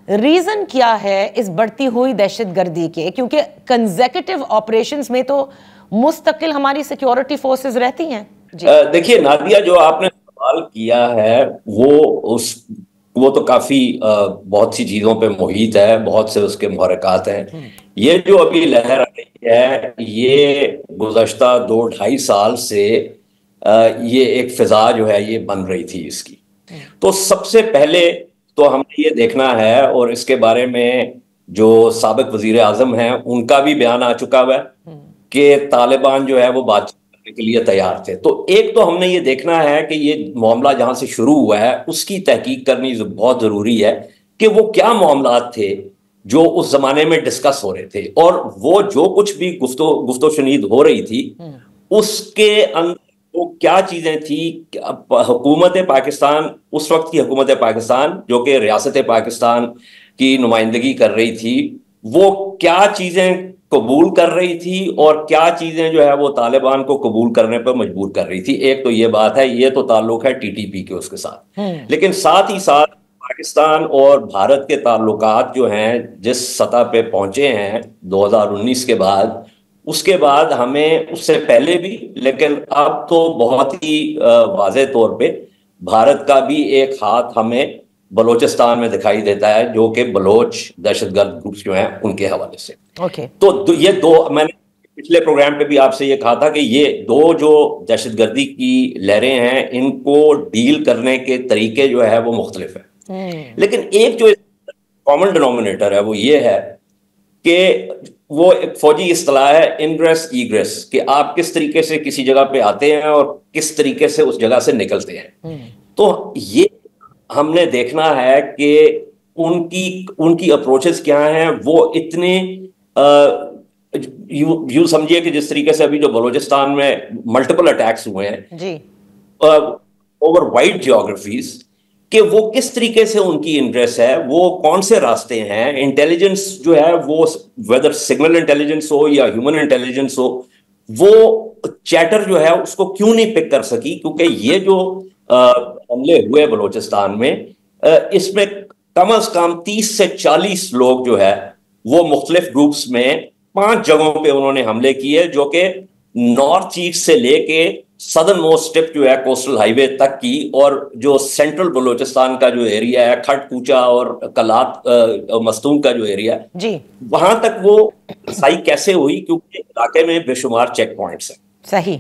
Reason کیا ہے اس بڑھتی ہوئی دہشت گردی کے؟ کیونکہ کنزیکٹیو آپریشنز میں تو مستقل ہماری سیکیورٹی فورسز رہتی ہیں. جی دیکھیے نادیہ، جو آپ نے سوال کیا ہے وہ تو کافی بہت سی چیزوں پہ محیط ہے، بہت سے اس کے محرکات ہیں. یہ جو ابھی لہر آ رہی ہے، یہ گزشتہ 2-2.5 سال سے یہ ایک فضا جو ہے یہ بن رہی تھی اس کی. تو سب سے پہلے تو ہم نے یہ دیکھنا ہے، اور اس کے بارے میں جو سابق وزیر اعظم ہیں ان کا بھی بیان آ چکا ہوا ہے کہ طالبان جو ہے وہ بات چیت کرنے کے لیے تیار تھے. تو ایک تو ہم نے یہ دیکھنا ہے کہ یہ معاملہ جہاں سے شروع ہوا ہے اس کی تحقیق کرنی بہت ضروری ہے کہ وہ کیا معاملات تھے جو اس زمانے میں ڈسکس ہو رہے تھے، اور وہ جو کچھ بھی گفت و شنید ہو رہی تھی اس کے اندر وہ کیا چیزیں تھیں. حکومت پاکستان، اس وقت کی حکومت پاکستان جو کہ ریاست پاکستان کی نمائندگی کر رہی تھی، وہ کیا چیزیں قبول کر رہی تھی اور کیا چیزیں جو ہے وہ طالبان کو قبول کرنے پر مجبور کر رہی تھی. ایک تو یہ بات ہے، یہ تو تعلق ہے ٹی ٹی پی کے اس کے ساتھ. لیکن ساتھ ہی ساتھ پاکستان اور بھارت کے تعلقات جو ہیں جس سطح پہ پہنچے ہیں 2019 کے بعد، اس کے بعد ہمیں اس سے پہلے بھی، لیکن اب تو بہت ہی واضح طور پہ بھارت کا بھی ایک ہاتھ ہمیں بلوچستان میں دکھائی دیتا ہے، جو کہ بلوچ دہشت گرد گروپس جو ہیں ان کے حوالے سے. تو یہ دو، میں نے پچھلے پروگرام پہ بھی آپ سے یہ کہا تھا کہ یہ دو جو دہشت گردی کی لہریں ہیں ان کو ڈیل کرنے کے طریقے جو ہے وہ مختلف ہیں. لیکن ایک جو کامن ڈینومینیٹر ہے وہ یہ ہے کہ وہ ایک فوجی اصطلاح ہے انگریس ایگریس، کہ آپ کس طریقے سے کسی جگہ پہ آتے ہیں اور کس طریقے سے اس جگہ سے نکلتے ہیں. تو یہ ہم نے دیکھنا ہے کہ ان کی اپروچز کیا ہیں. وہ اتنے یوں سمجھیے کہ جس طریقے سے ابھی جو بلوچستان میں ملٹیپل اٹیکس ہوئے ہیں اوور وائڈ جیوگرافیز، کہ وہ کس طریقے سے ان کی انٹرسٹ ہے، وہ کون سے راستے ہیں. انٹیلیجنس جو ہے وہ ویدر سگنل انٹیلیجنس ہو یا ہیومن انٹیلیجنس ہو، وہ چیٹر جو ہے اس کو کیوں نہیں پک کر سکی. کیونکہ یہ جو حملے ہوئے بلوچستان میں، اس میں کم از کم 30 سے 40 لوگ جو ہے وہ مختلف گروپس میں 5 جگہوں پہ انہوں نے حملے کیے، جو کہ نارتھ ایسٹ سے لے کے سدرن موسٹ ٹپ جو ہے کوسٹل ہائی وے تک کی، اور جو سینٹرل بلوچستان کا جو ایریا ہے، کھٹ کوچا اور کلات مستونگ کا جو ایریا ہے، وہاں تک وہ رسائی کیسے ہوئی؟ کیونکہ علاقے میں بے شمار چیک پوائنٹس ہیں. صحیح.